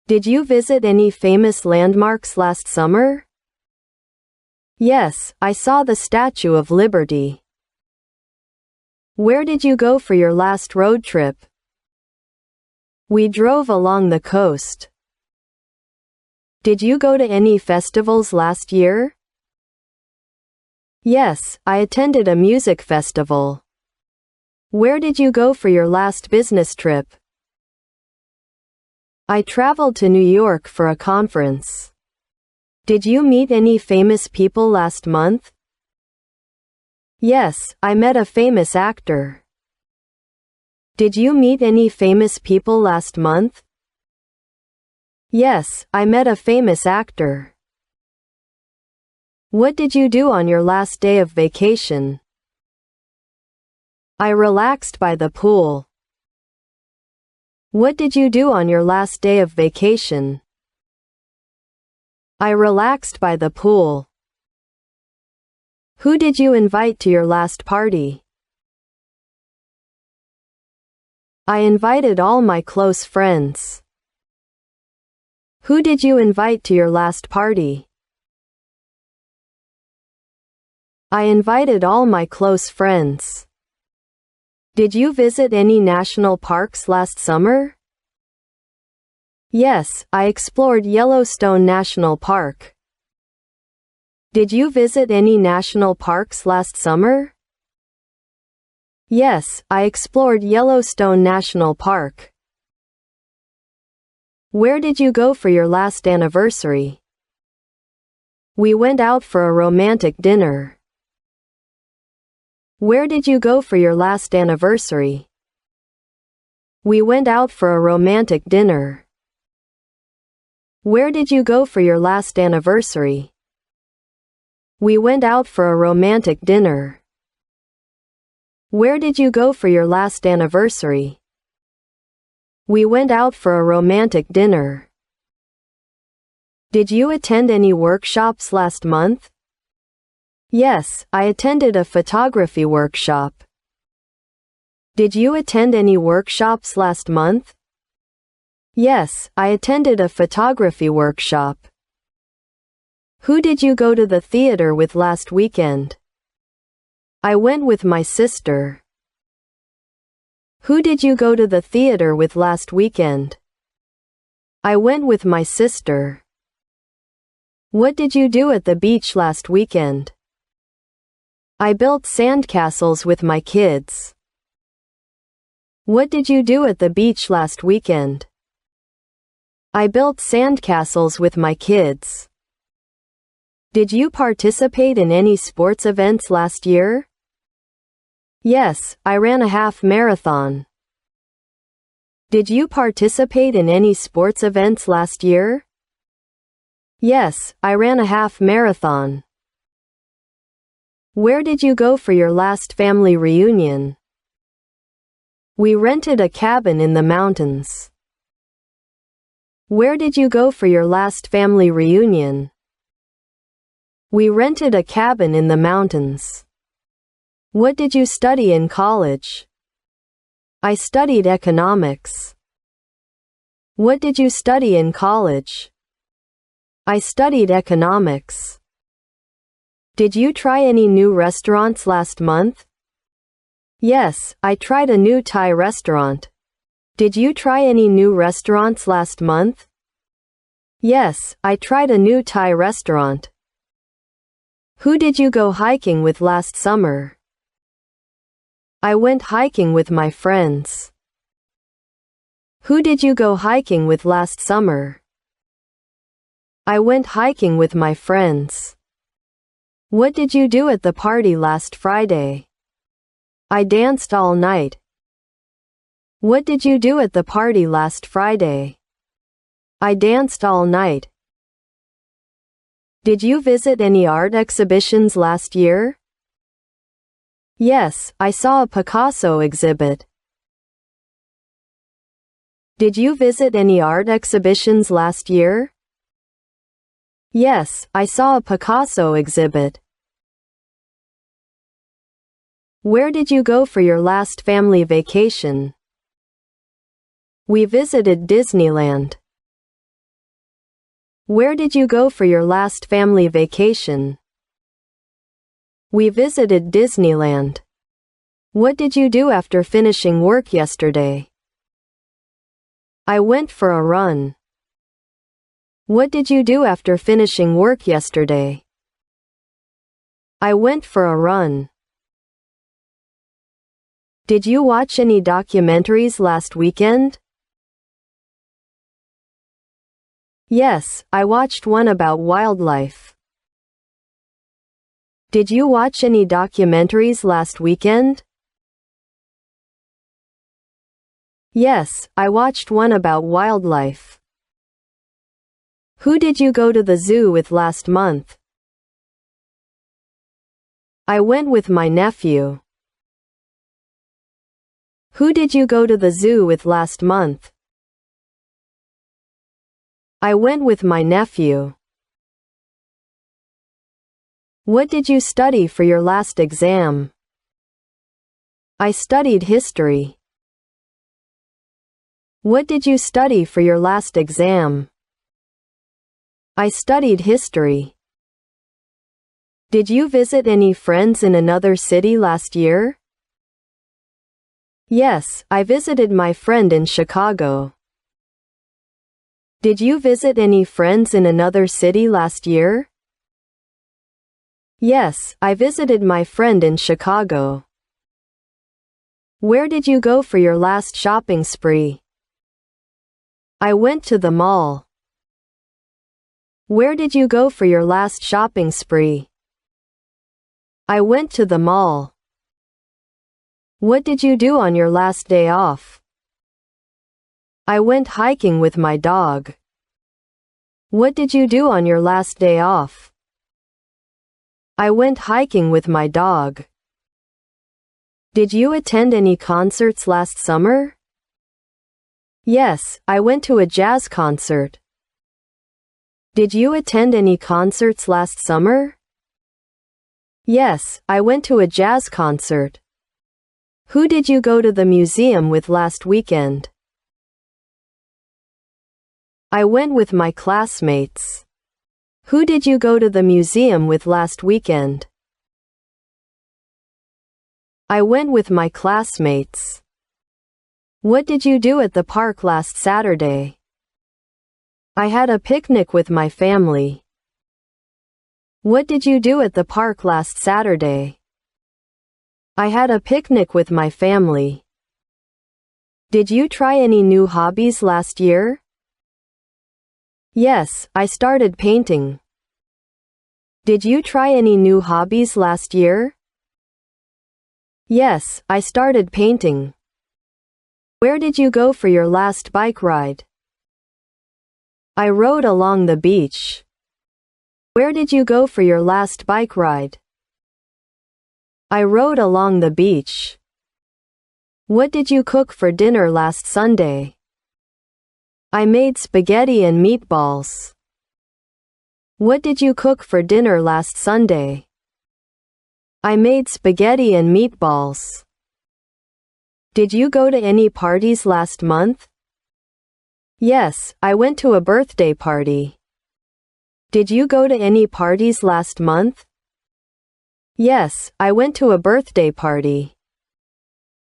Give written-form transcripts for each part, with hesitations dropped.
Did you visit any famous landmarks last summer? Yes, I saw the Statue of Liberty. Where did you go for your last road trip? We drove along the coast. Did you go to any festivals last year? Yes, I attended a music festival. Where did you go for your last business trip? I traveled to New York for a conference. Did you meet any famous people last month? Yes, I met a famous actor. Did you meet any famous people last month? Yes, I met a famous actor. What did you do on your last day of vacation? I relaxed by the pool. What did you do on your last day of vacation? I relaxed by the pool. Who did you invite to your last party? I invited all my close friends. Who did you invite to your last party? I invited all my close friends. Did you visit any national parks last summer? Yes, I explored Yellowstone National Park. Did you visit any national parks last summer? Yes, I explored Yellowstone National Park. Where did you go for your last anniversary? We went out for a romantic dinner. Where did you go for your last anniversary? We went out for a romantic dinner. Where did you go for your last anniversary? We went out for a romantic dinner. Where did you go for your last anniversary? We went out for a romantic dinner. Did you attend any workshops last month? Yes, I attended a photography workshop. Did you attend any workshops last month? Yes, I attended a photography workshop. Who did you go to the theater with last weekend? I went with my sister. Who did you go to the theater with last weekend? I went with my sister. What did you do at the beach last weekend? I built sandcastles with my kids. What did you do at the beach last weekend? I built sandcastles with my kids. Did you participate in any sports events last year? Yes, I ran a half marathon. Did you participate in any sports events last year? Yes, I ran a half marathon. Where did you go for your last family reunion? We rented a cabin in the mountains. Where did you go for your last family reunion? We rented a cabin in the mountains. What did you study in college? I studied economics. What did you study in college? I studied economics. Did you try any new restaurants last month? Yes, I tried a new Thai restaurant. Did you try any new restaurants last month? Yes, I tried a new Thai restaurant. Who did you go hiking with last summer? I went hiking with my friends. Who did you go hiking with last summer? I went hiking with my friends. What did you do at the party last Friday? I danced all night. What did you do at the party last Friday? I danced all night. Did you visit any art exhibitions last year? Yes, I saw a Picasso exhibit. Did you visit any art exhibitions last year? Yes, I saw a Picasso exhibit. Where did you go for your last family vacation? We visited Disneyland. Where did you go for your last family vacation? We visited Disneyland. What did you do after finishing work yesterday? I went for a run. What did you do after finishing work yesterday? I went for a run. Did you watch any documentaries last weekend? Yes, I watched one about wildlife. Did you watch any documentaries last weekend? Yes, I watched one about wildlife. Who did you go to the zoo with last month? I went with my nephew. Who did you go to the zoo with last month? I went with my nephew. What did you study for your last exam? I studied history. What did you study for your last exam? I studied history. Did you visit any friends in another city last year? Yes, I visited my friend in Chicago. Did you visit any friends in another city last year? Yes, I visited my friend in Chicago. Where did you go for your last shopping spree? I went to the mall. Where did you go for your last shopping spree? I went to the mall. What did you do on your last day off? I went hiking with my dog. What did you do on your last day off? I went hiking with my dog. Did you attend any concerts last summer? Yes, I went to a jazz concert. Did you attend any concerts last summer? Yes, I went to a jazz concert. Who did you go to the museum with last weekend? I went with my classmates. Who did you go to the museum with last weekend? I went with my classmates. What did you do at the park last Saturday? I had a picnic with my family. What did you do at the park last Saturday? I had a picnic with my family. Did you try any new hobbies last year? Yes, I started painting. Did you try any new hobbies last year? Yes, I started painting. Where did you go for your last bike ride? I rode along the beach. Where did you go for your last bike ride? I rode along the beach. What did you cook for dinner last Sunday? I made spaghetti and meatballs. What did you cook for dinner last Sunday? I made spaghetti and meatballs. Did you go to any parties last month? Yes, I went to a birthday party. Did you go to any parties last month? Yes, I went to a birthday party.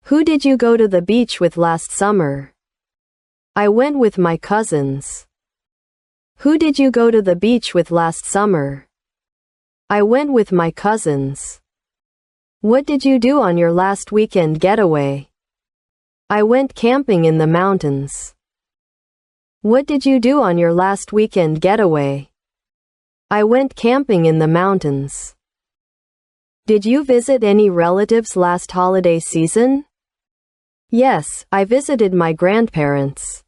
Who did you go to the beach with last summer? I went with my cousins. Who did you go to the beach with last summer? I went with my cousins. What did you do on your last weekend getaway? I went camping in the mountains. What did you do on your last weekend getaway? I went camping in the mountains. Did you visit any relatives last holiday season? Yes, I visited my grandparents.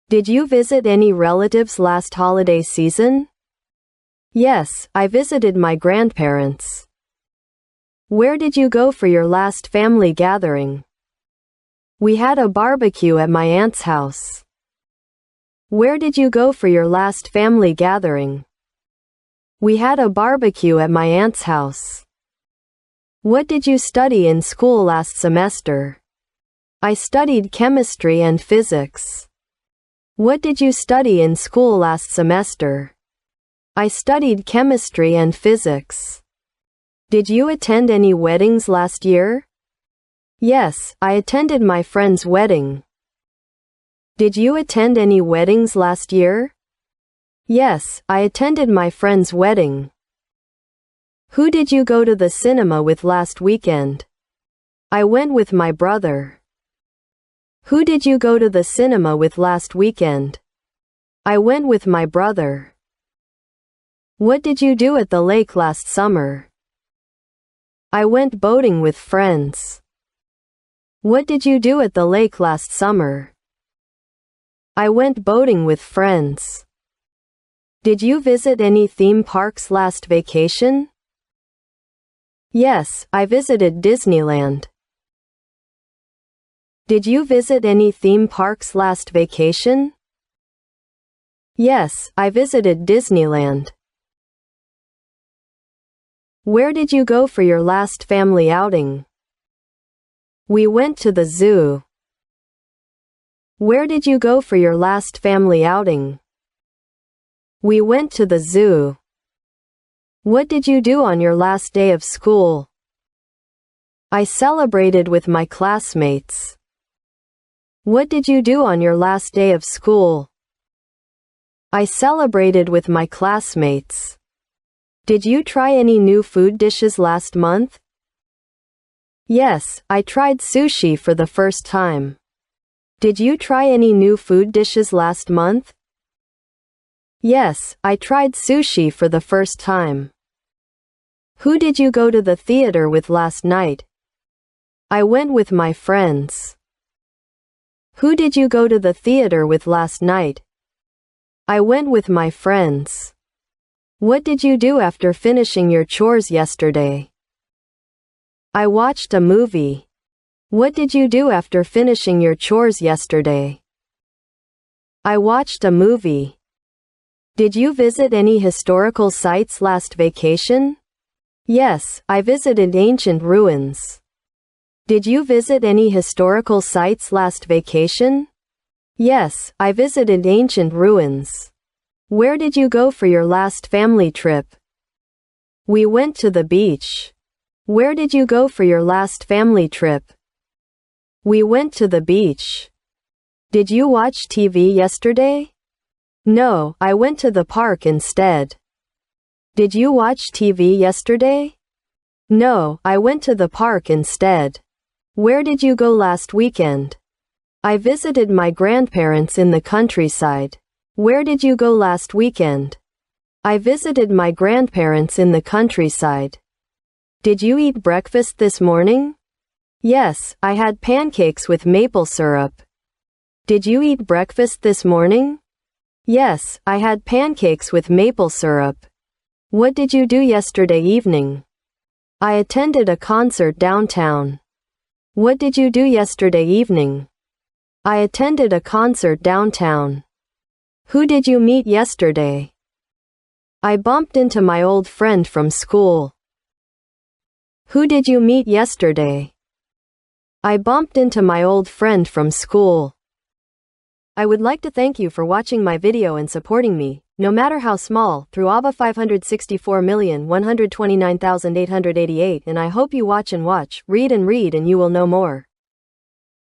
Did you visit any relatives last holiday season? Yes, I visited my grandparents. Where did you go for your last family gathering? We had a barbecue at my aunt's house. Where did you go for your last family gathering? We had a barbecue at my aunt's house. What did you study in school last semester? I studied chemistry and physics. What did you study in school last semester? I studied chemistry and physics. Did you attend any weddings last year? Yes, I attended my friend's wedding. Did you attend any weddings last year? Yes, I attended my friend's wedding. Who did you go to the cinema with last weekend? I went with my brother. Who did you go to the cinema with last weekend? I went with my brother. What did you do at the lake last summer? I went boating with friends. What did you do at the lake last summer? I went boating with friends. Did you visit any theme parks last vacation? Yes, I visited Disneyland. Did you visit any theme parks last vacation? Yes, I visited Disneyland. Where did you go for your last family outing? We went to the zoo. Where did you go for your last family outing? We went to the zoo. What did you do on your last day of school? I celebrated with my classmates. What did you do on your last day of school? I celebrated with my classmates. Did you try any new food dishes last month? Yes, I tried sushi for the first time. Did you try any new food dishes last month? Yes, I tried sushi for the first time. Who did you go to the theater with last night? I went with my friends. Who did you go to the theater with last night? I went with my friends. What did you do after finishing your chores yesterday? I watched a movie. What did you do after finishing your chores yesterday? I watched a movie. Did you visit any historical sites last vacation? Yes, I visited ancient ruins. Did you visit any historical sites last vacation? Yes, I visited ancient ruins. Where did you go for your last family trip? We went to the beach. Where did you go for your last family trip? We went to the beach. Did you watch TV yesterday? No, I went to the park instead. Did you watch TV yesterday? No, I went to the park instead. Where did you go last weekend? I visited my grandparents in the countryside. Where did you go last weekend? I visited my grandparents in the countryside. Did you eat breakfast this morning? Yes, I had pancakes with maple syrup. Did you eat breakfast this morning? Yes, I had pancakes with maple syrup. What did you do yesterday evening? I attended a concert downtown. What did you do yesterday evening? I attended a concert downtown. Who did you meet yesterday? I bumped into my old friend from school. Who did you meet yesterday? I bumped into my old friend from school. I would like to thank you for watching my video and supporting me, no matter how small, through AVA 564,129,888, and I hope you watch and watch, read and you will know more.